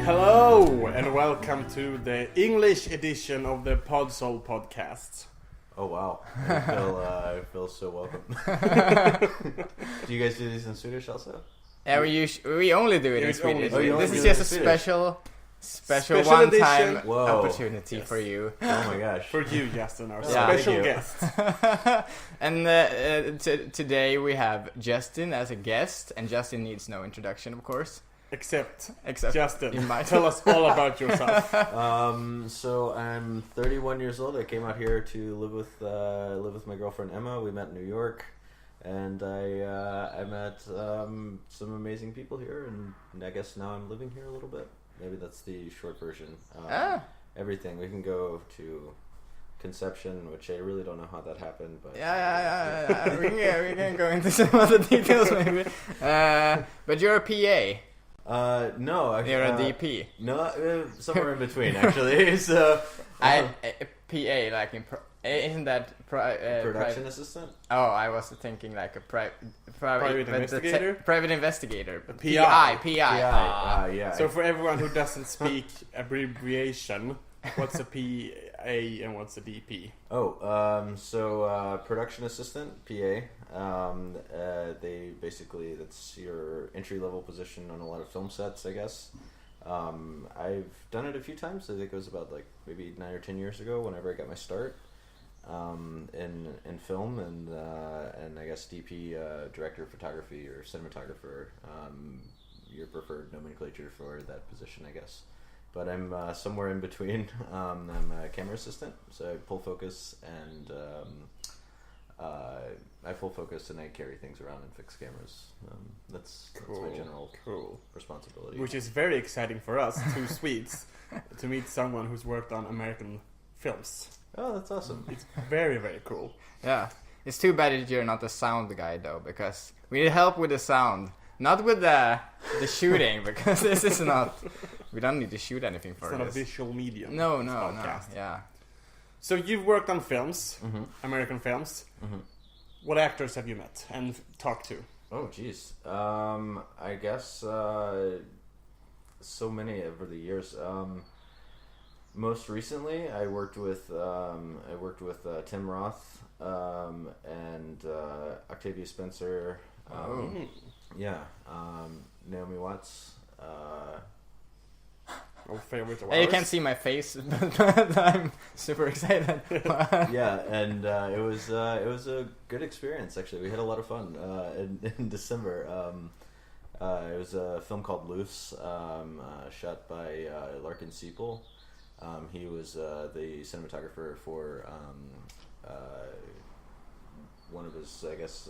Hello and welcome to the English edition of the Podzol Podcast. Oh wow, I feel so welcome. Do you guys do these in Swedish also? Yeah, we only do it in Swedish. This is just a special one-time opportunity for you. Oh my gosh. For you, Justin, our special guest. And today we have Justin as a guest, and Justin needs no introduction, of course. Except Justin, you might tell us all about yourself. So I'm 31 years old. I came out here to live with my girlfriend Emma. We met in New York, and I met some amazing people here, and I guess now I'm living here a little bit. Maybe that's the short version. Everything. We can go to conception, which I really don't know how that happened, but yeah. we can go into some other details maybe. But you're a PA. No, you're a DP. No, somewhere in between actually. So PA like in isn't that production assistant? Oh, I was thinking like a private investigator. Private investigator. PI. Yeah. So for everyone who doesn't speak abbreviation, what's a PA and what's a DP? So production assistant, PA. They basically, that's your entry level position on a lot of film sets, I guess. I've done it a few times. I think it was about like maybe 9 or 10 years ago whenever I got my start in film, and I guess DP, director of photography or cinematographer, your preferred nomenclature for that position, I guess. But I'm somewhere in between. I'm a camera assistant, so I pull focus and I carry things around and fix cameras. That's my general responsibility. Which is very exciting for us, two Swedes, to meet someone who's worked on American films. Oh, that's awesome. It's very, very cool. Yeah. It's too bad that you're not the sound guy though, because we need help with the sound. Not with the shooting, because this is not... We don't need to shoot anything for this. It's not a visual medium. No, yeah. So you've worked on films, mm-hmm. American films. Mm-hmm. What actors have you met and talked to? Oh, jeez. I guess so many over the years. Most recently, I worked with Tim Roth and Octavia Spencer. Yeah, Naomi Watts. Favorite of ours. You can't see my face, but I'm super excited. Yeah, and it was a good experience actually. We had a lot of fun in December. It was a film called Loose, shot by Larkin Siepel. He was the cinematographer for one of his, I guess,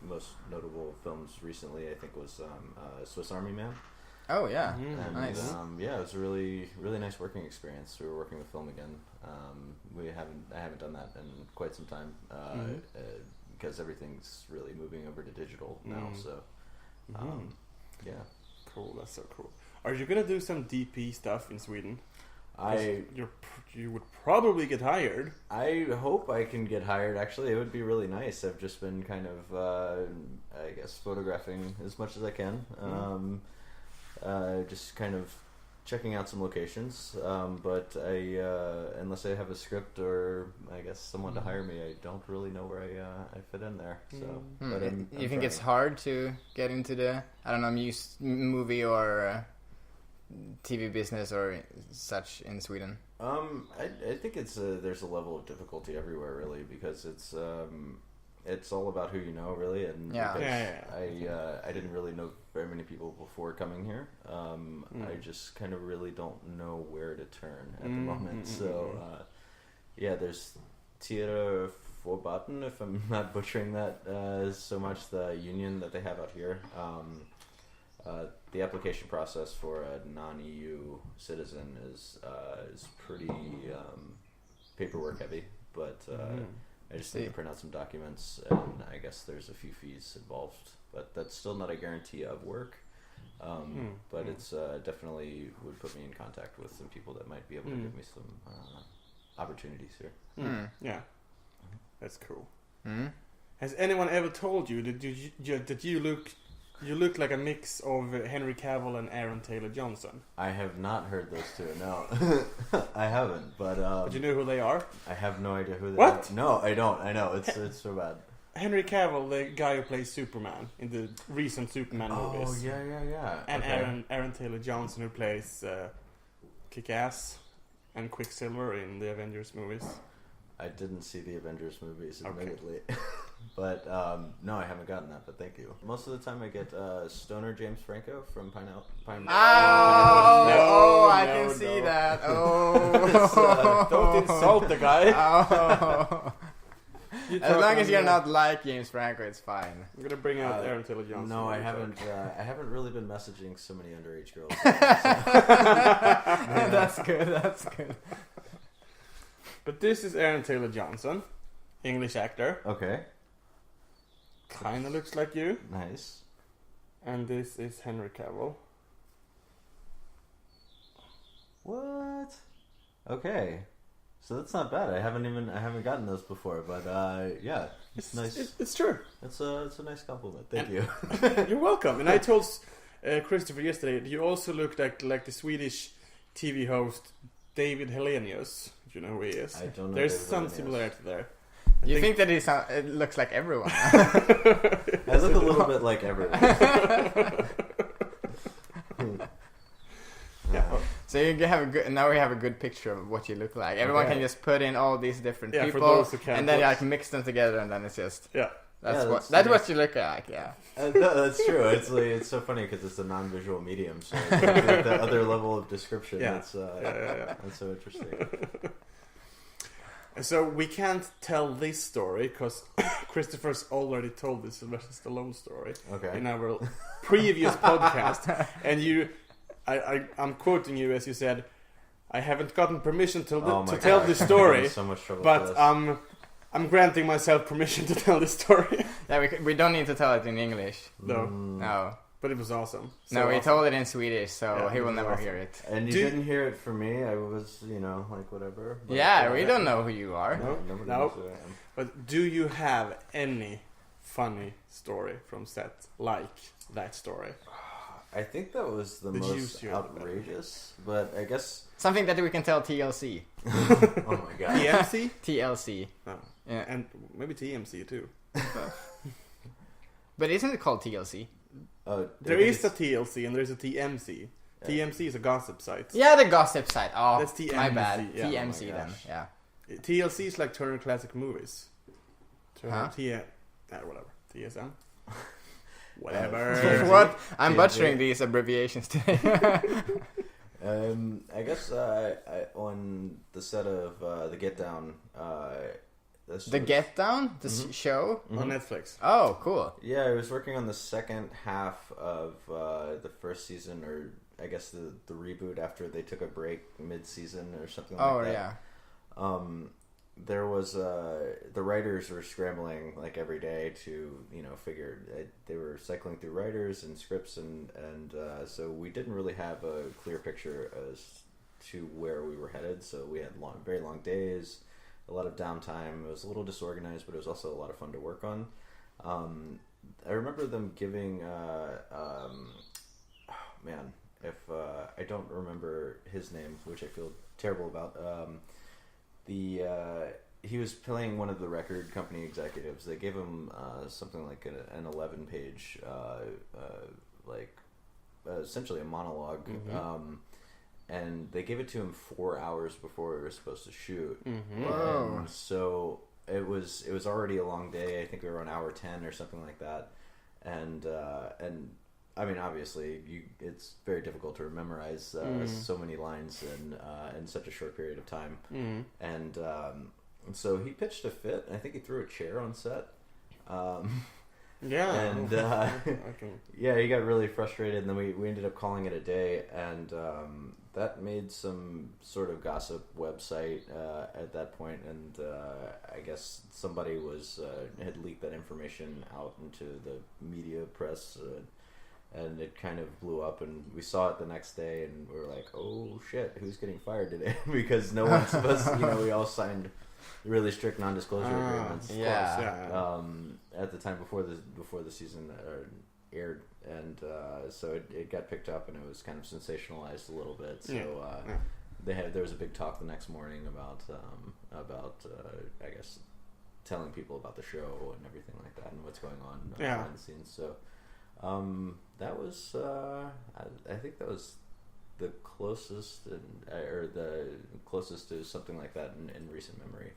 most notable films recently. I think was Swiss Army Man. Oh yeah, and, nice. Yeah, it was a really nice working experience. We were working with film again. I haven't done that in quite some time because everything's really moving over to digital now. So, yeah, cool. That's so cool. Are you gonna do some DP stuff in Sweden? You would probably get hired. I hope I can get hired. Actually, it would be really nice. I've just been kind of, I guess, photographing as much as I can. Just kind of checking out some locations, but unless I have a script or I guess someone to hire me, I don't really know where I fit in there. So, but you think it's hard to get into the movie or TV business or such in Sweden? I think there's a level of difficulty everywhere really, because it's all about who you know, really, and I didn't really know very many people before coming here. I just kind of really don't know where to turn at the moment. So, there's Tierra Forbatten, if I'm not butchering that so much, the union that they have out here. The application process for a non-EU citizen is pretty paperwork heavy, but I just need to print out some documents, and I guess there's a few fees involved, but that's still not a guarantee of work. But it's definitely would put me in contact with some people that might be able to give me some opportunities here. Yeah, that's cool. Has anyone ever told you that you look You look like a mix of Henry Cavill and Aaron Taylor Johnson. I have not heard those two. No, I haven't. But you know who they are? I have no idea who they What? are. No, I don't. I know it's so bad. Henry Cavill, the guy who plays Superman in the recent Superman movies. Oh yeah. And okay. Aaron Taylor Johnson, who plays Kick-Ass and Quicksilver in the Avengers movies. I didn't see the Avengers movies, admittedly. Okay. But, no, I haven't gotten that, but thank you. Most of the time I get Stoner James Franco from Pine. I can see that. Oh. Don't insult the guy. Oh. As long as you're not like James Franco, it's fine. I'm going to bring out Aaron Taylor Johnson. No, I haven't. I haven't really been messaging so many underage girls. That's good. But this is Aaron Taylor Johnson, English actor. Okay. Kind of looks like you. Nice. And this is Henry Cavill. What? Okay. So that's not bad. I haven't gotten those before, but yeah, it's nice. It's true. It's a nice compliment. Thank you. You're welcome. And I told Kristoffer yesterday that you also look like the Swedish TV host David Hellenius. If you know who he is. I don't know. There's David some Hellenius. similarity there. You think that it looks like everyone? I look a little bit like everyone. Yeah. So you have now we have a good picture of what you look like. Everyone can just put in all these different for people, those who can't and then watch. like mix them together, and then it's just that's what you look like. Yeah. No, that's true. It's so funny because it's a non-visual medium, so it's the other level of description. Yeah. That's so interesting. So we can't tell this story because Kristoffer's already told this Sylvester Stallone story in our previous podcast, and I'm quoting you as you said, I haven't gotten permission to tell this story, so much trouble but I'm granting myself permission to tell this story. Yeah, we don't need to tell it in English. No, but it was awesome. So we told it in Swedish, so he will never hear it. And you didn't hear it from me. I was, like whatever. But yeah, we don't know who you are. No. But do you have any funny story from set like that story? I think that was the most outrageous, but I guess something that we can tell TLC. Oh my god. TMC? TLC. Oh. Yeah. And maybe TMC too. But isn't it called TLC? There is a TLC and there's a TMC. TMC is a gossip site. Yeah, the gossip site. Oh, that's TMC. My bad. Yeah. TMC then. Yeah. TLC is like Turner Classic Movies. Turner whatever. TSM. Whatever. What? I'm butchering these abbreviations today. I guess on the set of The Get Down. The Get Down? The show? On Netflix. Oh, cool. Yeah, I was working on the second half of the first season, or I guess the reboot after they took a break mid-season or something like that. Oh, yeah. There was the writers were scrambling like every day to figure they were cycling through writers and scripts and so we didn't really have a clear picture as to where we were headed. So we had very long days, a lot of downtime. It was a little disorganized, but it was also a lot of fun to work on. I remember them giving if I don't remember his name, which I feel terrible about. He was playing one of the record company executives. They gave him something like an 11-page, essentially a monologue, and they gave it to him 4 hours before we were supposed to shoot. Whoa. And so it was already a long day. I think we were on hour 10 or something like that, and I mean, obviously, it's very difficult to memorize so many lines in such a short period of time. And so he pitched a fit. I think he threw a chair on set. Yeah. And he got really frustrated, and then we ended up calling it a day. And that made some sort of gossip website at that point. And I guess somebody had leaked that information out into the media press. And it kind of blew up, and we saw it the next day, and we were like, "Oh shit, who's getting fired today?" Because no one's supposed to, we all signed really strict non-disclosure agreements. Yeah. At the time before the season, aired, and so it got picked up, and it was kind of sensationalized a little bit. So there was a big talk the next morning about I guess telling people about the show and everything like that, and what's going on behind the scenes. So that was I think that was the closest to something like that in recent memory.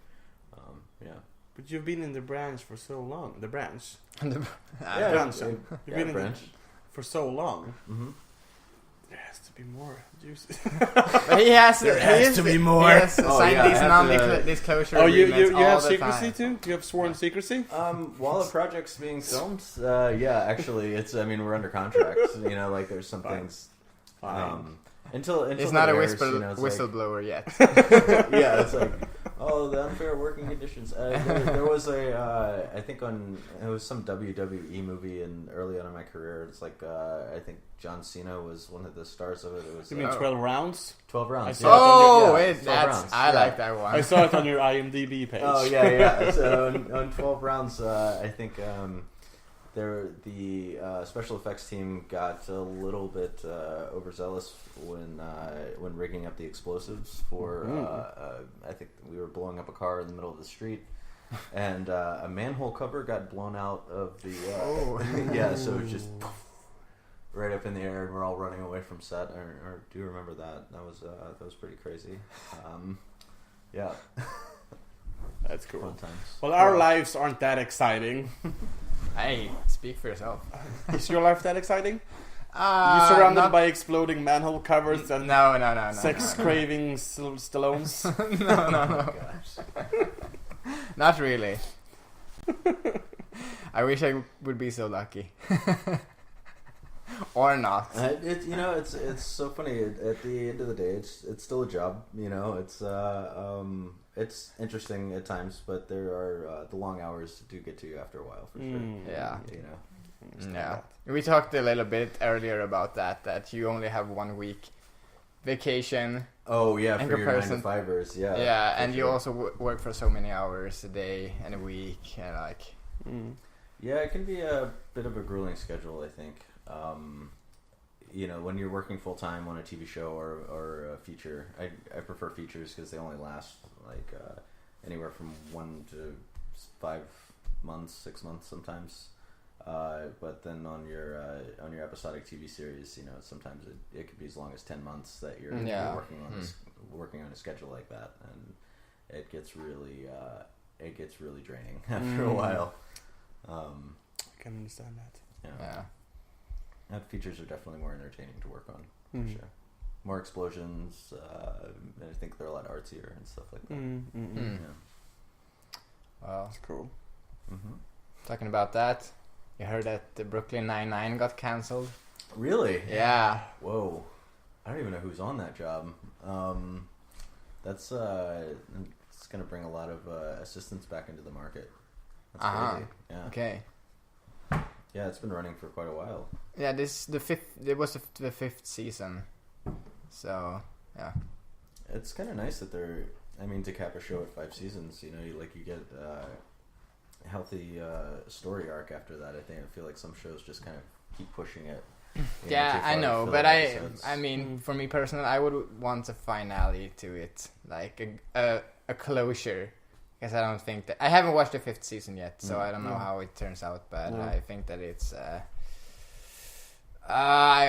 But you've been in the branch for so long. The branch. You've been in branch for so long. Mm-hmm. There has to be more juices. But he has to be more. He has signed these non-disclosure agreements. You have secrecy too? You have sworn secrecy? While the project's being filmed, actually, it's. I mean, we're under contract. Like there's some things. Until it's not a whistleblower yet. It's like, the unfair working conditions. There was I think it was some WWE movie early on in my career. It's like I think John Cena was one of the stars of it. It was. You mean 12 rounds? 12 rounds. I like that one. I saw it on your IMDb page. Oh yeah. So on 12 rounds, I think. The special effects team got a little bit overzealous when rigging up the explosives for I think we were blowing up a car in the middle of the street, and a manhole cover got blown out of the so it was just right up in the air, and we're all running away from set. Or do you remember that? That was pretty crazy. That's cool. Fun times. Well, our lives aren't that exciting. Hey, speak for yourself. Is your life that exciting? You surrounded by exploding manhole covers and sex-craving Stallones? No. Not really. I wish I would be so lucky. Or not. It's so funny. At the end of the day, it's still a job. It's interesting at times, but there are the long hours do get to you after a while, for sure. Yeah. We talked a little bit earlier about that you only have 1 week vacation. Oh yeah, for your 9 to 5ers. Yeah. Yeah, and you also work for so many hours a day and a week, and like. Yeah, it can be a bit of a grueling schedule, I think. When you're working full time on a TV show or a feature, I prefer features because they only last like anywhere from 1 to 5 months, 6 months sometimes. But then on your episodic TV series, sometimes it could be as long as 10 months that you're working on a schedule like that, and it gets really draining after a while. I can understand that. Yeah. Features are definitely more entertaining to work on, for sure. More explosions. I think they're a lot artsier and stuff like that. Wow, that's cool. Talking about that, you heard that the Brooklyn Nine-Nine got cancelled? Really? Yeah. Whoa. I don't even know who's on that job. That's it's going to bring a lot of assistants back into the market. That's crazy. Yeah. Okay. Yeah, it's been running for quite a while. Yeah, it was the 5th season. So, yeah. It's kind of nice that to cap a show at 5 seasons, you get a healthy story arc after that. I feel like some shows just kind of keep pushing it. Yeah, I know, but I mean, for me personally, I would want a finale to it, like a closure. Because I don't think that I haven't watched the 5th season yet, so I don't know how it turns out. But I think that it's. I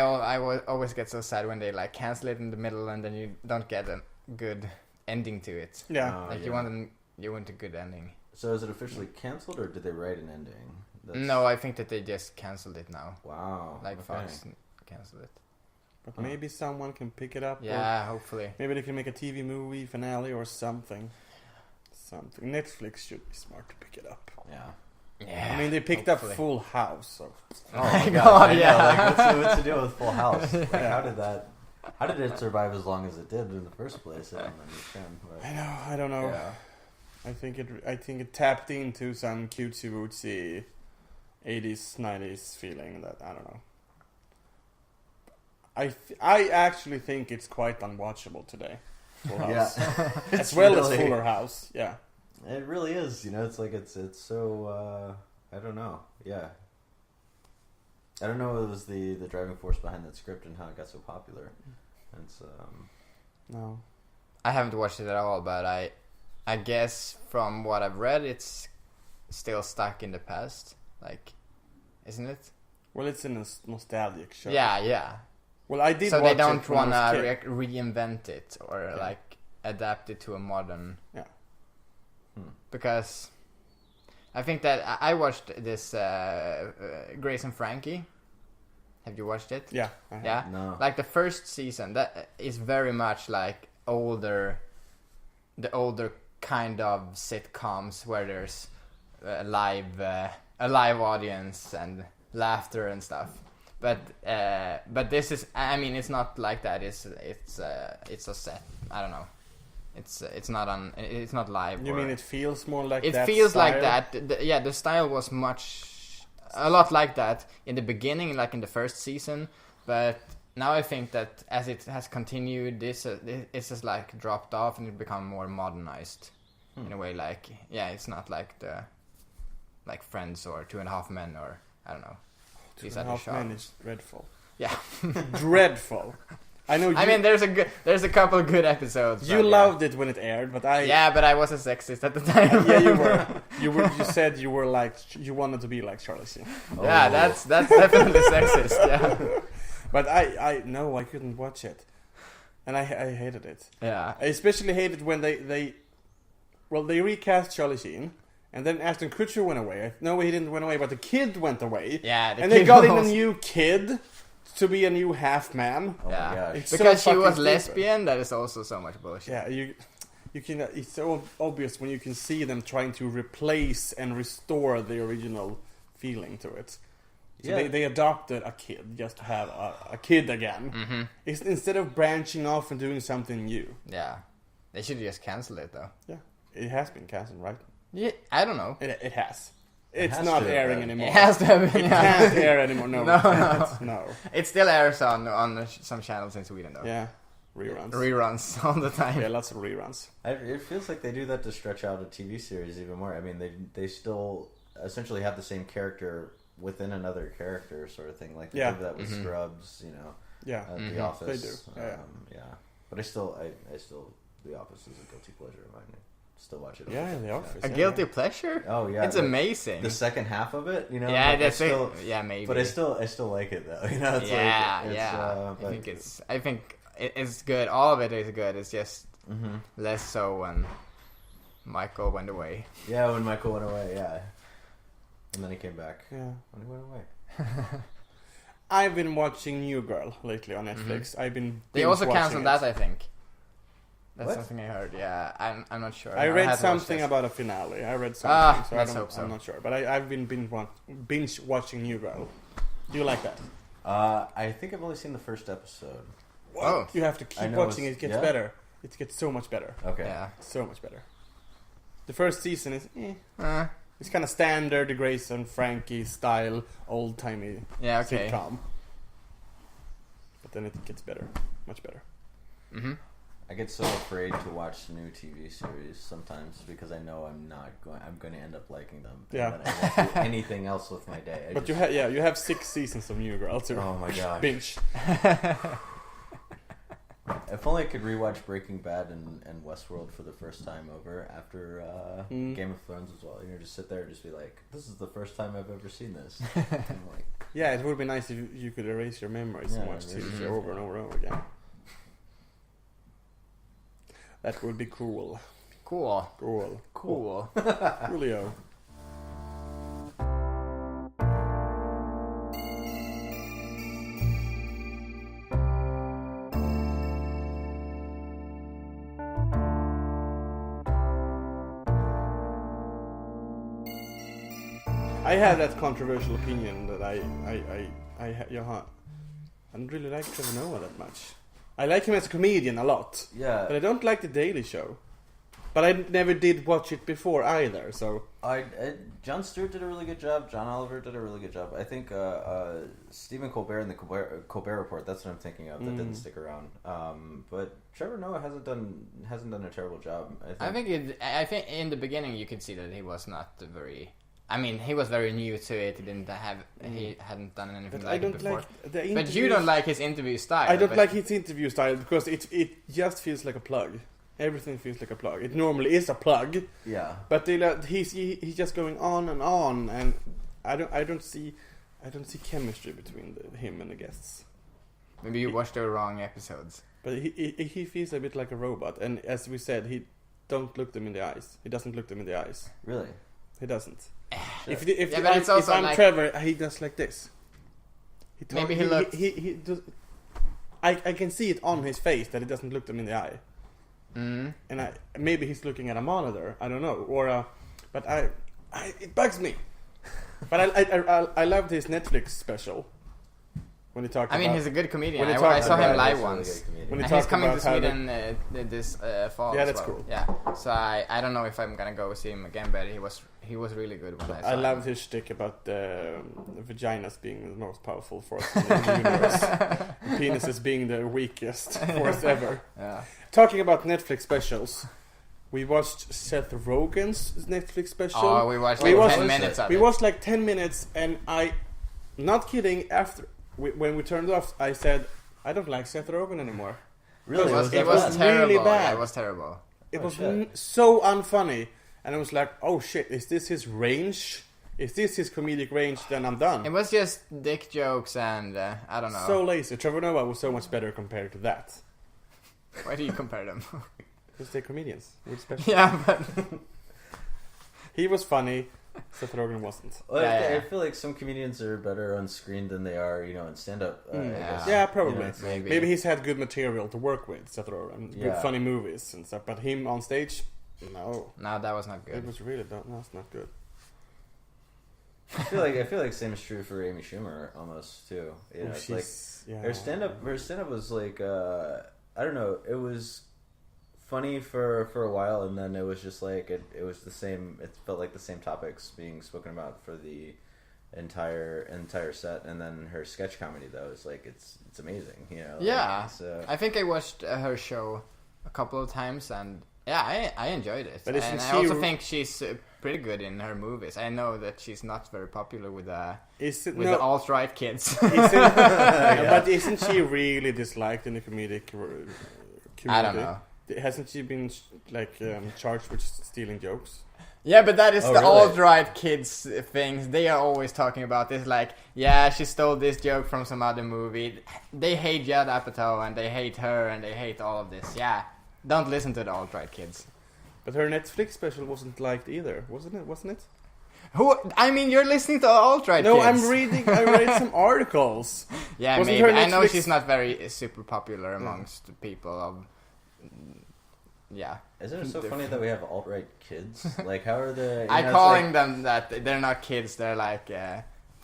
always get so sad when they like cancel it in the middle and then you don't get a good ending to it. Yeah, you want a good ending. So is it officially canceled, or did they write an ending? No, I think that they just canceled it now. Wow. Fox canceled it. But maybe someone can pick it up. Yeah, hopefully. Maybe they can make a TV movie finale or something. Netflix should be smart to pick it up. Yeah. I mean, they picked up Full House. So. Oh my god! Yeah. What's the deal with Full House? Like, how did it survive as long as it did in the first place? I don't understand. But. I don't know. Yeah. I think it tapped into some cutesy wootsy 80s 90s feeling that I don't know. I actually think it's quite unwatchable today. Full House. Yeah. As well as Fuller House. Yeah. It really is. It's like it's so I don't know. Yeah. I don't know what was the driving force behind that script and how it got so popular. It's no, I haven't watched it at all, but I guess from what I've read, it's still stuck in the past, like, isn't it? Well, it's a nostalgic show. Yeah. Well, I did. So watch they don't want to reinvent it or like adapt it to a modern. Yeah. Because I think that I watched this Grace and Frankie. Have you watched it? Yeah. Yeah. No. Like the first season, that is very much like the older kind of sitcoms where there's a live audience and laughter and stuff. But this is, I mean, it's not like that. It's a set. I don't know. It's not live. You mean it feels more like it that? It feels style? like that. The style was a lot like that in the beginning, like in the first season. But now I think that as it has continued, it's just like dropped off and it become more modernized in a way. Like it's not like like Friends or 2.5 Men or I don't know. 2.5 Men is dreadful. Yeah, dreadful. I know. I mean, there's a couple of good episodes. You loved it when it aired, but I. Yeah, but I was a sexist at the time. Yeah, you were. You said you were like you wanted to be like Charlie Sheen. Oh. Yeah, that's definitely sexist. Yeah. But I couldn't watch it, and I hated it. Yeah. I especially hated when they recast Charlie Sheen. And then Ashton Kutcher went away. No, he didn't went away, but the kid went away. Yeah, and they got in a new kid to be a new half man. Oh my gosh. It's because she was stupid. lesbian. That is also so much bullshit. Yeah, you can. It's so obvious when you can see them trying to replace and restore the original feeling to it. So they adopted a kid just to have a kid again. Mm-hmm. Instead of branching off and doing something new. Yeah, they should just cancel it though. Yeah, it has been cancelled, right? Yeah, I don't know. It has. It's not airing anymore. It has to have been. It can't air anymore. No. It still airs on some channels in Sweden though. Yeah, reruns. Reruns all the time. Yeah, lots of reruns. It feels like they do that to stretch out a TV series even more. I mean, they still essentially have the same character within another character, sort of thing. Like they did that with Scrubs, you know. Yeah, The Office. They do. Yeah. But I still, The Office is a guilty pleasure of mine. Still watch it. Yeah, The Office. A guilty pleasure? Oh yeah, it's amazing. The second half of it, you know. Yeah, that's still, yeah, maybe. But I still like it though. You know, it's I think it's good. All of it is good. It's just less so when Michael went away. Yeah, when Michael went away. Yeah, and then he came back. Yeah, when he went away. I've been watching New Girl lately on Netflix. I've been. They also canceled that, I think. That's what? something I heard. Yeah, I'm not sure. I read something about a finale. I read something, so I'm not sure. But I've been binge watching New Girl. Do you like that? I think I've only seen the first episode. What? Oh. You have to keep watching. It gets better. It gets so much better. Okay. Yeah. So much better. The first season is it's kind of standard, the Grace and Frankie style, old timey sitcom. But then it gets better, much better. Mm-hmm. I get so afraid to watch new TV series sometimes because I know I'm going to end up liking them. Yeah. And I won't do anything else with my day. But you have 6 seasons of New Girl to oh my gosh. binge. If only I could rewatch Breaking Bad and Westworld for the first time over after Game of Thrones as well. You know, just sit there and just be like, this is the first time I've ever seen this. Yeah, it would be nice if you could erase your memories and watch TV show over and over and over again. That would be cool. Cool. Coolio. I have that controversial opinion that I don't really like Trevor Noah that much. I like him as a comedian a lot. Yeah. But I don't like The Daily Show. But I never did watch it before either, so... Jon Stewart did a really good job. John Oliver did a really good job. I think Stephen Colbert and the Colbert Report, that's what I'm thinking of, that didn't stick around. But Trevor Noah hasn't done a terrible job, I think. I think in the beginning you could see that he was not very... I mean, he was very new to it. He hadn't done anything but like it before. Like the but you don't like his interview style. I don't like his interview style because it just feels like a plug. Everything feels like a plug. It normally is a plug. Yeah. But he's just going on, and I don't see chemistry between him and the guests. Maybe you watched the wrong episodes. But he feels a bit like a robot, and as we said, he don't look them in the eyes. He doesn't look them in the eyes. Really? He doesn't. Sure. If I'm Trevor, he does like this. Maybe he looks. He does. I can see it on his face that he doesn't look them in the eye. Mm. And maybe he's looking at a monitor. I don't know. But it bugs me. But I loved his Netflix special. When he talked. He's a good comedian. I saw him live once. When he's coming to Sweden this fall. Yeah, that's cool. Yeah. So I don't know if I'm gonna go see him again, but he was really good when I saw him. I loved his shtick about vaginas being the most powerful force in the universe. Penises being the weakest force ever. Yeah. Talking about Netflix specials, we watched Seth Rogen's Netflix special. Oh, we watched 10 minutes of it. We watched like 10 minutes, and not kidding, when we turned off, I said, I don't like Seth Rogen anymore. Really? It was terrible. Really bad. Yeah, it was terrible. It was so unfunny. And I was like, oh shit, is this his range? Is this his comedic range? Then I'm done. It was just dick jokes and, I don't know. So lazy. Trevor Noah was so much better compared to that. Why do you compare them? Because they're comedians. With special. Yeah, but... He was funny. Seth Rogen wasn't. Well, I feel like some comedians are better on screen than they are, in stand-up. Yeah, probably. Maybe he's had good material to work with, Seth Rogen. Good funny movies and stuff. But him on stage, no. No, that was not good. It was really that's not good. I feel like same is true for Amy Schumer almost too. It's like her stand-up was like I don't know. It was funny for a while, and then it was just like it was the same. It felt like the same topics being spoken about for the entire set, and then her sketch comedy though is like it's amazing. Yeah. So I think I watched her show a couple of times, and I enjoyed it. But and I also think she's pretty good in her movies. I know that she's not very popular with the alt-right kids. But isn't she really disliked in the comedic community? I don't know. Hasn't she been charged with stealing jokes? Yeah, but that is the alt-right kids things. They are always talking about this, like, yeah, she stole this joke from some other movie. They hate Judd Apatow, and they hate her, and they hate all of this. Yeah, don't listen to the alt-right kids. But her Netflix special wasn't liked either, wasn't it? You're listening to alt-right kids. No, I read some articles. Yeah, wasn't maybe. I know she's not very super popular amongst people of... Yeah. Isn't it so funny that we have alt-right kids? Like, how are they... I'm calling them that they're not kids, they're like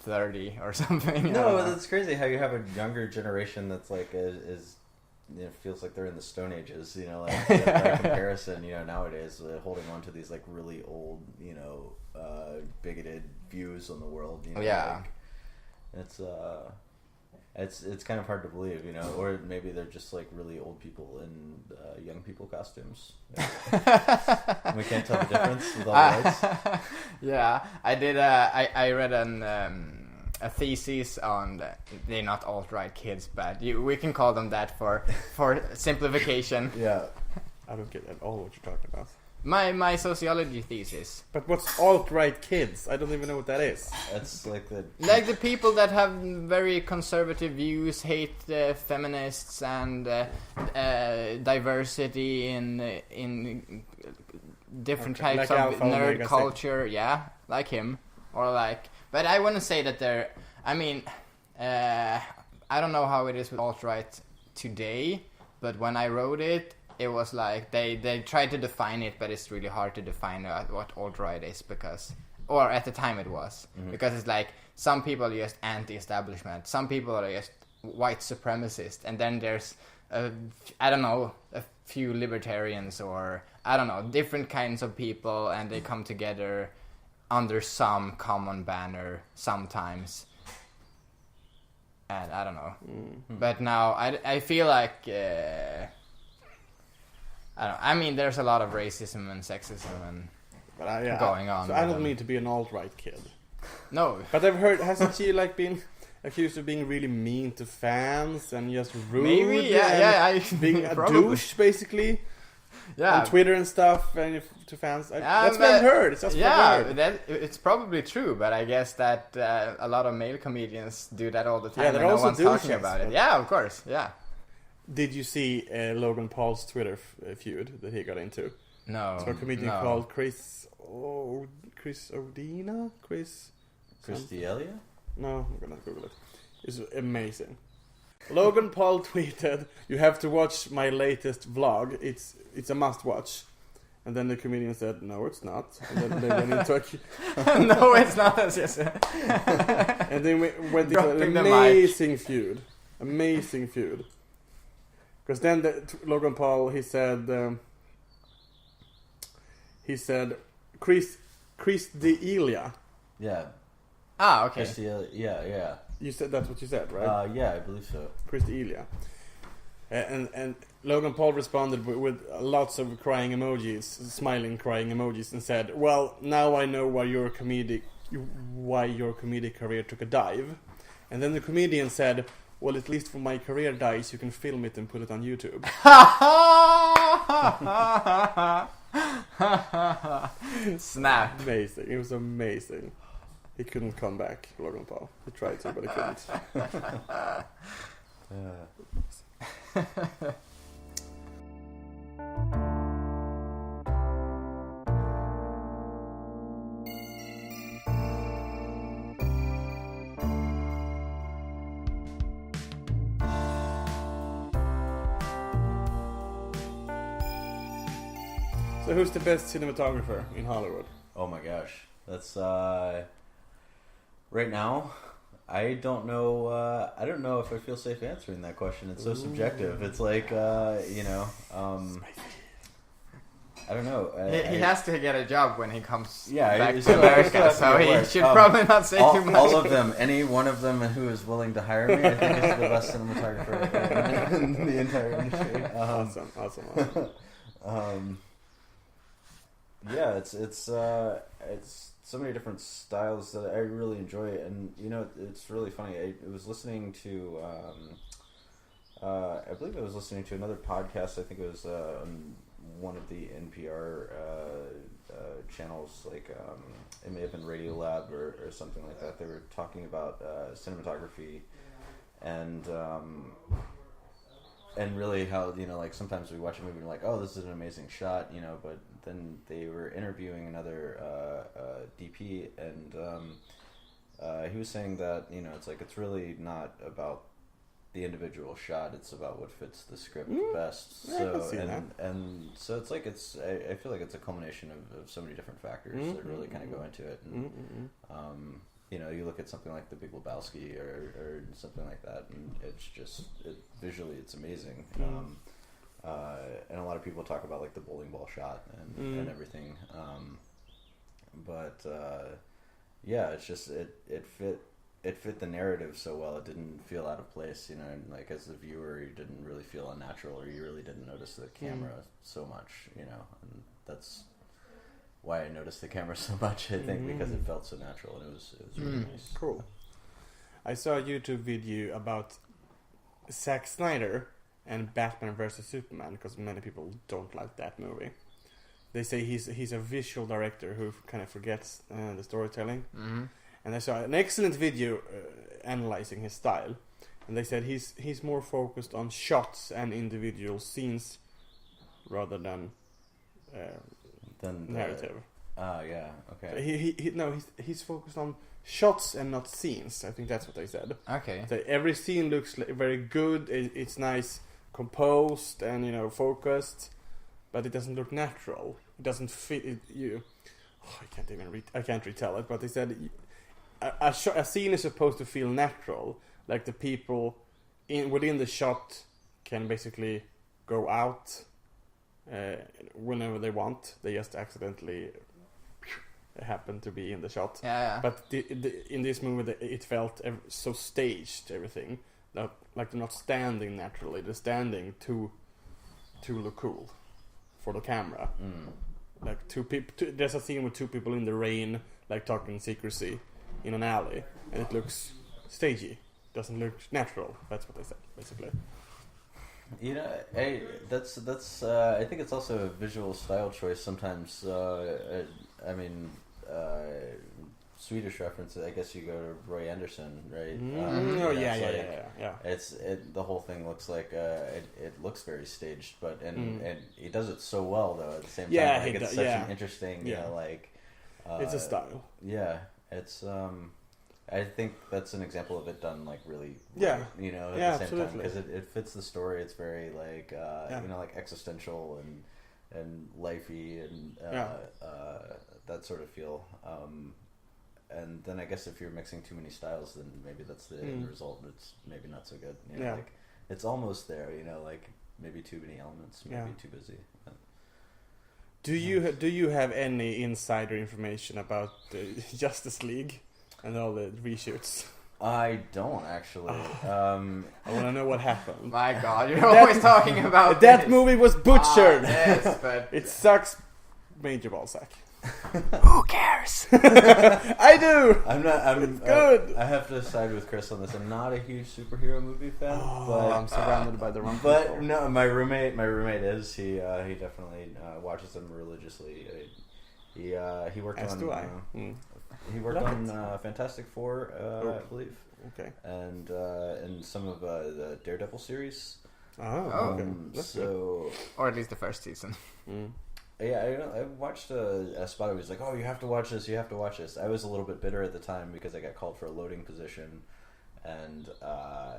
30 or something. No, it's crazy how you have a younger generation that's like, feels like they're in the Stone Ages, like by comparison, nowadays, holding on to these like really old, bigoted views on the world, Yeah. Like, it's kind of hard to believe, or maybe they're just like really old people in young people costumes. We can't tell the difference with all the lights. Yeah, I did. I read a thesis on they're not alt-right kids, but we can call them that for simplification. Yeah, I don't get at all what you're talking about. My sociology thesis. But what's alt-right kids? I don't even know what that is. That's like the people that have very conservative views, hate feminists and diversity in different types of nerd culture. Yeah, like him or like. But I want to say that they're. I don't know how it is with alt-right today, but when I wrote it. It was like they tried to define it, but it's really hard to define what alt-right is or at the time it was, because it's like some people are just anti-establishment, some people are just white supremacist, and then there's a few libertarians or different kinds of people, and they come together under some common banner sometimes. And I don't know, but now I feel like. There's a lot of racism and sexism and But going on. So I don't mean to be an alt-right kid. No. But I've heard, hasn't she like been accused of being really mean to fans and just rude? Maybe, yeah. Being a douche, basically. Yeah. On Twitter and stuff, and to fans. That's what I've heard. It's just what I've heard. It's probably true, but I guess that a lot of male comedians do that all the time. Yeah, they're and also no one's talking about it. Yeah, of course. Yeah. Did you see Logan Paul's Twitter feud that he got into? No. It's a comedian called Chris O'Dina? Chris D'Elia? No, I'm gonna Google it. It's amazing. Logan Paul tweeted, "You have to watch my latest vlog. It's a must watch." And then the comedian said, "No, it's not." And then they went into a no, it's not. And then we went into an amazing feud. Amazing feud. Because then Logan Paul, he said, Chris D'Elia. Yeah. Ah, okay. Chris D'Elia, yeah. You said that's what you said, right? Yeah, I believe so. Chris D'Elia. And Logan Paul responded with lots of crying emojis, smiling crying emojis, and said, "Well, now I know why your comedic career took a dive." And then the comedian said, "Well, at least for my career dives, you can film it and put it on YouTube." Snap. Amazing. It was amazing. He couldn't come back, Logan Paul. He tried to, but he couldn't. So who's the best cinematographer in Hollywood? Oh my gosh. That's right now, I don't know if I feel safe answering that question. It's so subjective. It's like I don't know. He has to get a job when he comes back to America, so he should probably not say too much. All of them, any one of them who is willing to hire me, I think is the best cinematographer in the entire industry. Awesome. Yeah, it's so many different styles that I really enjoy, and it's really funny. I was listening to, I believe I was listening to another podcast. I think it was on one of the NPR channels, like it may have been Radiolab or something like that. They were talking about cinematography and really how like sometimes we watch a movie and we're like, oh, this is an amazing shot, but then they were interviewing another DP, and he was saying that it's really not about the individual shot, it's about what fits the script best. So so it's like I feel like it's a culmination of so many different factors that really kind of go into it, and you look at something like The Big Lebowski or something like that, and it's just visually it's amazing. And a lot of people talk about like the bowling ball shot and everything, but it's just it fit the narrative so well. It didn't feel out of place, and like as the viewer, you didn't really feel unnatural, or you really didn't notice the camera so much, and that's why I noticed the camera so much, I think, because it felt so natural, and it was really nice. Cool. I saw a YouTube video about Zack Snyder and Batman vs Superman, because many people don't like that movie. They say he's a visual director who kind of forgets the storytelling. And I saw an excellent video analyzing his style, and they said he's more focused on shots and individual scenes rather than narrative. Yeah, okay. He's focused on shots and not scenes. I think that's what they said. Okay. So every scene looks very good. It's nice, composed and focused, but it doesn't look natural. It doesn't fit you. I can't retell it, but they said a scene is supposed to feel natural, like the people within the shot can basically go out whenever they want. They just accidentally happen to be in the shot. Yeah. But in this movie, it felt so staged. Everything like they're not standing naturally. They're standing to look cool for the camera. like two people. There's a scene with two people in the rain, like talking secrecy in an alley, and it looks stagey. Doesn't look natural. That's what they said, basically. You know, that's. I think it's also a visual style choice sometimes. I mean, Swedish reference. I guess you go to Roy Andersson, right? Yeah. It's the whole thing looks like it looks very staged, but and he does it so well though at the same time. Yeah, like, it's such an interesting, you know, like it's a style. Yeah, it's. I think that's an example of it done like really, right, you know, at the same time because it fits the story. It's very like you know, like existential and lifey and that sort of feel. And then I guess if you're mixing too many styles, then maybe that's the end result. It's maybe not so good. You know, like it's almost there. You know, like maybe too many elements, maybe too busy. But, do you have any insider information about Justice League and all the reshoots? I don't actually. I want to know what happened. My God, you're always talking about that this. movie was butchered. Yes, but it sucks. Major ballsack. Who cares? I do. It's good. I have to side with Chris on this. I'm not a huge superhero movie fan, but I'm surrounded by the wrong people. But no, my roommate is. He definitely watches them religiously. He worked As on. do I. He worked on Fantastic Four, I believe. Okay. And some of the Daredevil series. Okay. So, or at least the first season. Yeah, I watched a spot. He was like, "Oh, you have to watch this. You have to watch this." I was a little bit bitter at the time because I got called for a loading position, and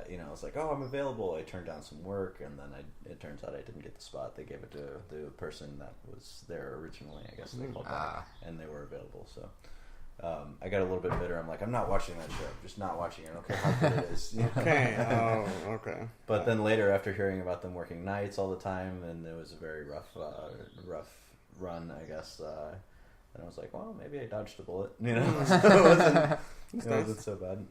you know, I was like, "Oh, I'm available." I turned down some work, and then it turns out I didn't get the spot. They gave it to the person that was there originally. I guess they called back, and they were available. So I got a little bit bitter. I'm like, I'm not watching that show. I'm just not watching it. I don't care how good it is. You know? Okay. Okay. But then later, after hearing about them working nights all the time, and it was a very rough run, I guess. And I was like, well, maybe I dodged a bullet. You know, so it wasn't so bad.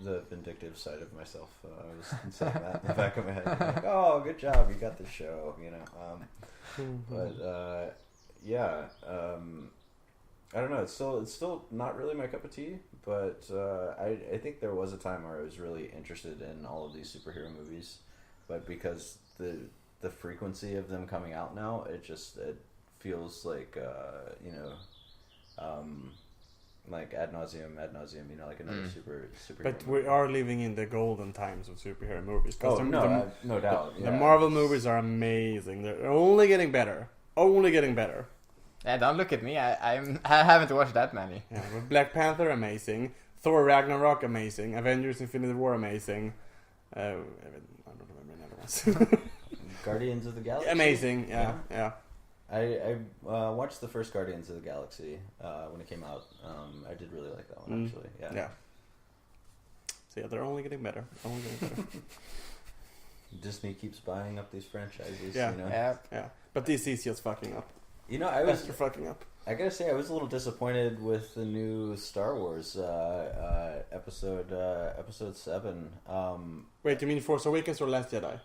The vindictive side of myself was saying that in the back of my head. Like, oh, good job, you got the show. You know, but yeah. I don't know. It's still not really my cup of tea, but I think there was a time where I was really interested in all of these superhero movies, but because the frequency of them coming out now, it feels like you know, like ad nauseum, you know, like another superhero. But we are living in the golden times of superhero movies. No doubt. The Marvel movies are amazing. They're only getting better. Yeah, don't look at me. I haven't watched that many. Yeah, but Black Panther, amazing. Thor Ragnarok, amazing. Avengers Infinity War, amazing. I don't remember any other ones. Guardians of the Galaxy, amazing. Yeah. I watched the first Guardians of the Galaxy when it came out. I did really like that one actually. Yeah. So yeah, they're only getting better. Disney keeps buying up these franchises. Yeah. You know? Yeah. But DC's just fucking up. You know, I was fucking up. I gotta say, I was a little disappointed with the new Star Wars episode 7. Wait, you mean Force Awakens or Last Jedi?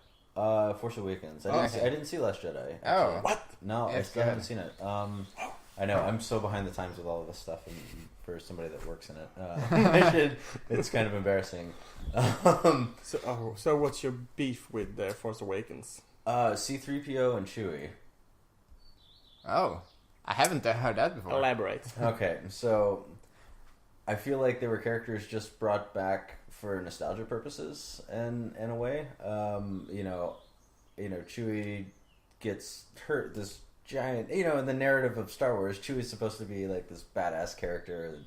Force Awakens. I didn't see Last Jedi. Actually. Oh, what? No, I still haven't seen it. I know I'm so behind the times with all of this stuff, and for somebody that works in it, it's kind of embarrassing. So what's your beef with Force Awakens? C-3PO and Chewie. Oh, I haven't heard that before. Elaborate. Okay, so I feel like they were characters just brought back for nostalgia purposes, in a way. You know, Chewie gets hurt. This giant, in the narrative of Star Wars, Chewie's supposed to be like this badass character,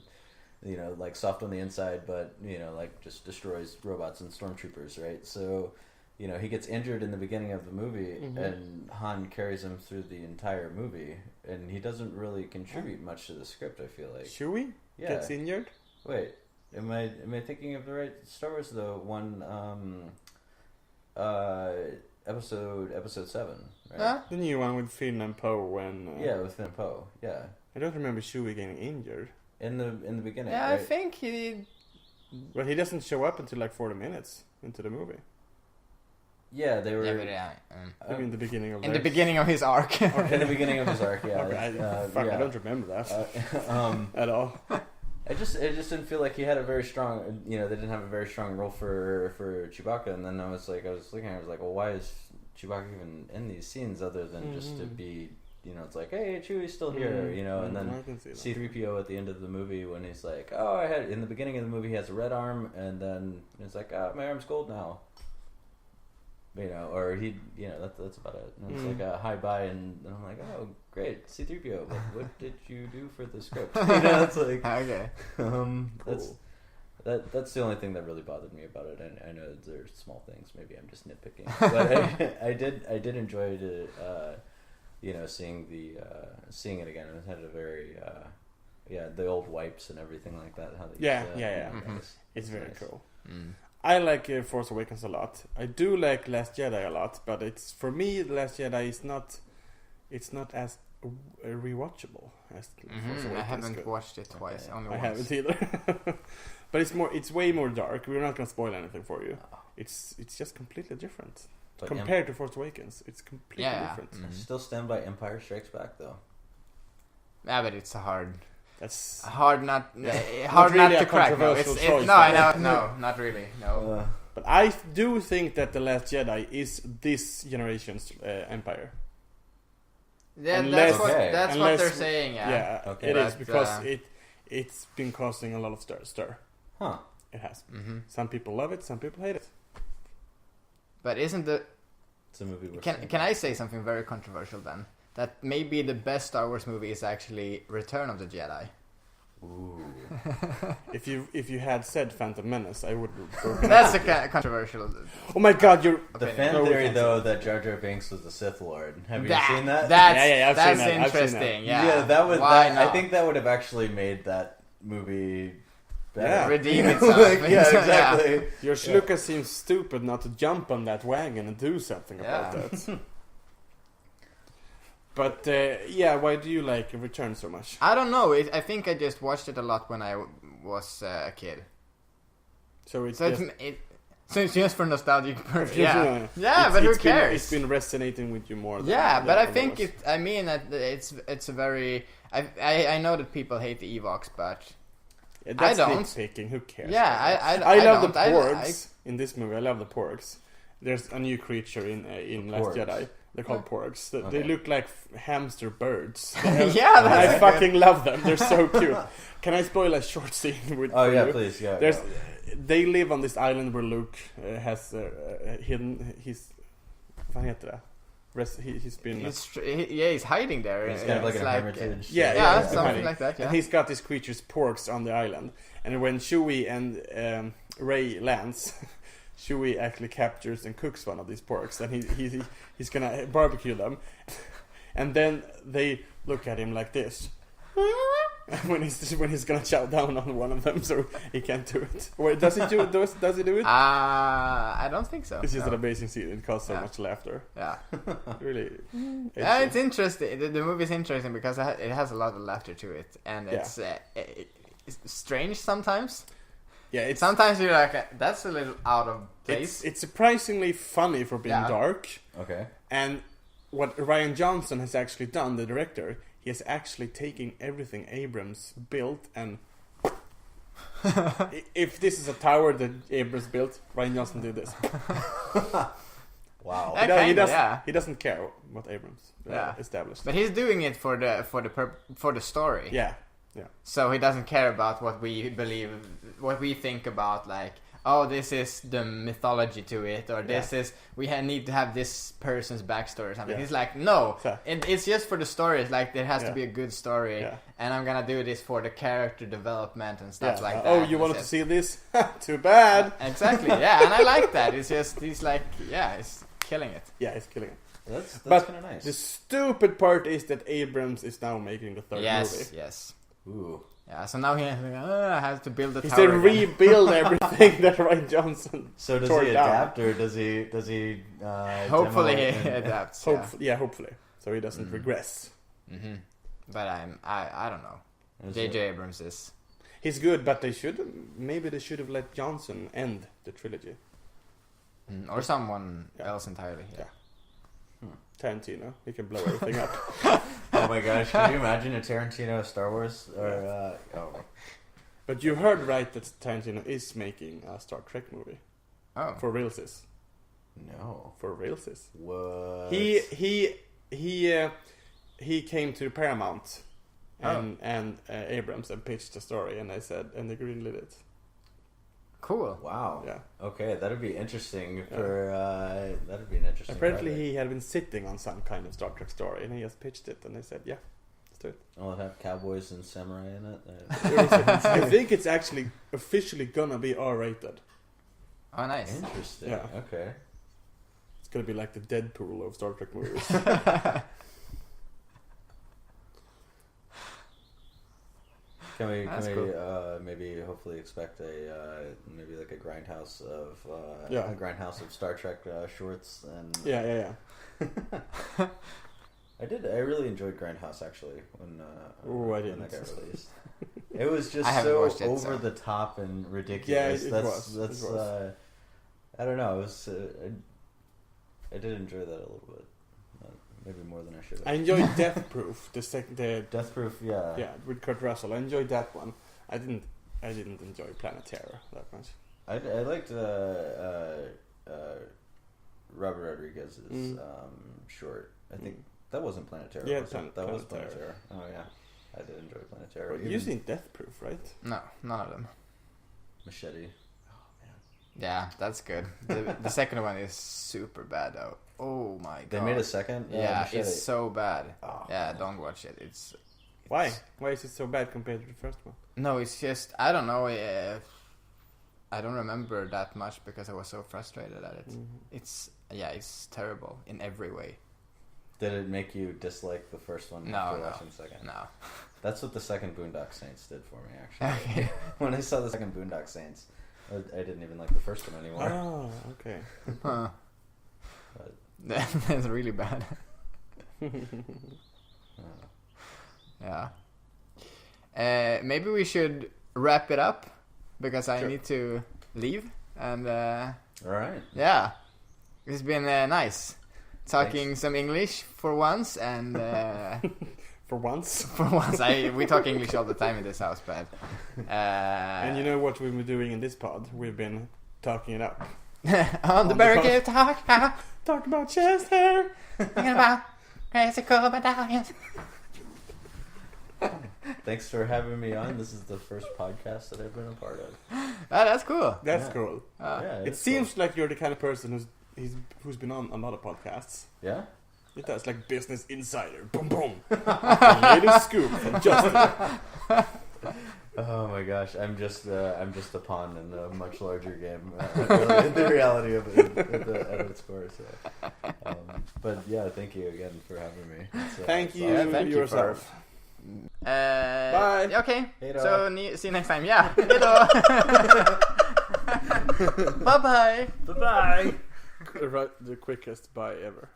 like soft on the inside, but like just destroys robots and stormtroopers, right? So. He gets injured in the beginning of the movie, and Han carries him through the entire movie, and he doesn't really contribute much to the script, I feel like. Chewie gets injured? Wait, am I thinking of the right Star Wars, though? Episode 7, right? The new one with Finn and Poe when... yeah, with Finn and Poe, yeah. I don't remember Chewie getting injured. In the beginning, yeah, right? I think he... Well, he doesn't show up until like 40 minutes into the movie. Yeah, they were. Maybe in the beginning of the beginning of his arc. In the beginning of his arc, yeah. Okay, I don't remember that at all. It just didn't feel like he had a very strong. They didn't have a very strong role for Chewbacca. And then I was looking, I was like, well, why is Chewbacca even in these scenes other than just to be? It's like, hey, Chewie's still here, and then C-3PO at the end of the movie when he's like, oh, in the beginning of the movie he has a red arm, and then it's like, oh, my arm's gold now. Or that's about it. And it's like a hi bye, and I'm like, oh, great, C-3PO. What did you do for the script? It's like okay. Cool. That's the only thing that really bothered me about it. And I know there's small things. Maybe I'm just nitpicking, but I did enjoy it. Seeing it again. It had a very the old wipes and everything like that. How they Mm-hmm. It's very nice. Cool. I like Force Awakens a lot. I do like Last Jedi a lot, but for me, The Last Jedi is not. It's not as rewatchable as Force Awakens. I haven't watched it twice. Only once. I haven't either. But it's way more dark. We're not gonna spoil anything for you. It's just completely different. But compared to Force Awakens, it's completely different. Mm-hmm. Still stand by Empire Strikes Back, though. Yeah, but it's hard. That's hard not really to crack. No, I know. No, not really. No. But I do think that The Last Jedi is this generation's Empire. Yeah, that's what they're saying. Yeah. Yeah, okay. It is because it's been causing a lot of stir. Huh. It has. Mm-hmm. Some people love it. Some people hate it. But isn't it's a movie? Can I say something very controversial then? That maybe the best Star Wars movie is actually Return of the Jedi. Ooh. If you had said Phantom Menace, I would. That's a controversial. Oh my God! The fan theory though that Jar Jar Binks was the Sith Lord. Have you seen that? That's interesting. Yeah, that was. I think that would have actually made that movie. Yeah. Redeem itself. Exactly. George Lucas seems stupid not to jump on that wagon and do something about that. But why do you like Return so much? I don't know. I think I just watched it a lot when I was a kid. So it's just for nostalgic purposes. Yeah, but who cares? It's been resonating with you more. But I think it's a very. I know that people hate the Ewoks, but. That's I don't. nitpicking. Who cares? Yeah, I love the porgs in this movie. I love the porgs. There's a new creature in Last Jedi. They're called porgs. They look like hamster birds. I fucking love them. They're so cute. Can I spoil a short scene with? Oh yeah, please. Yeah. They live on this island where Luke has hidden his. Vad heter det? He's been. He's hiding there. He's kind of like a hermitage. Yeah, something like that. Yeah. And he's got these creatures, porgs, on the island. And when Chewie and Rey lands, Chewie actually captures and cooks one of these porgs, and he's gonna barbecue them. And then they look at him like this. when he's gonna chow down on one of them, so he can't do it. Wait, does he do it? I don't think so. It's just an amazing scene. It caused so much laughter. Yeah, really. It's interesting. The movie's interesting because it has a lot of laughter to it, and it's strange sometimes. Yeah, sometimes you're like, that's a little out of place. It's surprisingly funny for being dark. Okay. And what Rian Johnson has actually done, the director. He is actually taking everything Abrams built and if this is a tower that Abrams built, Rian Johnson did this. Wow. He doesn't care what Abrams established. But he's doing it for the story. Yeah. So he doesn't care about what we believe, what we think about, like, oh, this is the mythology to it, or this is we need to have this person's backstory or something. He's like, no, it's just for the story. It's like there has to be a good story, and I'm gonna do this for the character development and stuff like that. Oh, you wanted to see this? Too bad. Exactly. Yeah, and I like that. It's just he's like, he's killing it. Yeah, he's killing it. That's kind of nice. The stupid part is that Abrams is now making the third movie. Yes. Ooh. Yeah, so now he has to build the tower. He said rebuild everything that Rian Johnson. So does he adapt, or does he? Hopefully he adapts. Hopefully, so he doesn't regress. Mm-hmm. But I don't know. J.J. Abrams is. He's good, but they should have let Johnson end the trilogy. Or someone else entirely. Yeah. Tarantino, he can blow everything up. Oh my gosh, can you imagine a Tarantino Star Wars? But you heard right that Tarantino is making a Star Trek movie. Oh. For realsies. No. For realsies. What? He came to Paramount and Abrams and pitched the story, and they greenlit it. Cool. Wow. Yeah. Okay, that'd be interesting that'd be an interesting Apparently project. he had been sitting on some kind of Star Trek story, and he just pitched it, and they said, yeah, let's do it. Will it have cowboys and samurai in it? I think it's actually officially gonna be R-rated. Oh, nice. Interesting. Yeah. Okay. It's gonna be like the Deadpool of Star Trek movies. Can we cool. maybe hopefully expect maybe like a grindhouse of Star Trek shorts and Yeah. I really enjoyed Grindhouse actually when that got released. It was just so over the top and ridiculous. Yeah, it was. I don't know. It was. I did enjoy that a little bit. Maybe more than I should have. I enjoyed Death Proof. Death Proof, yeah. Yeah, with Kurt Russell. I enjoyed that one. I didn't enjoy Planet Terror that much. I liked Robert Rodriguez's short. I think that wasn't Planet Terror. Yeah, that was Planet Terror. Oh yeah, I did enjoy Planet Terror. You've seen Death Proof, right? No, none of them. Machete. Yeah, that's good. The second one is super bad though. Oh my god. They made a second? Yeah, Machete. it's so bad. Oh, yeah, don't watch it. It's Why? Why is it so bad compared to the first one? No, it's just I don't know. I don't remember that much because I was so frustrated at it. Mm-hmm. It's terrible in every way. Did it make you dislike the first one after watching the second? No. That's what the second Boondock Saints did for me, actually. Okay. When I saw the second Boondock Saints, I didn't even like the first one anymore. Oh, okay. Huh. That's really bad. Yeah. Maybe we should wrap it up because I need to leave. And all right. Yeah, it's been nice talking some English for once and. For once? We talk English all the time in this house, but... and you know what we've been doing in this pod? We've been talking it up. On the barricade, talk about chest hair. Talking about crazy cool medallions. Thanks for having me on. This is the first podcast that I've been a part of. Oh, that's cool. That's cool. It seems cool. like you're the kind of person who's been on a lot of podcasts. Yeah? It does, like Business Insider. Boom, boom. The latest scoop from Justin. Oh my gosh, I'm just a pawn in a much larger game. In the reality of its course. Yeah. But yeah, thank you again for having me. Thank you yourself. Bye. Okay. Hejdå. So see you next time. Yeah. Hejdå. Bye bye. Bye bye. The quickest bye ever.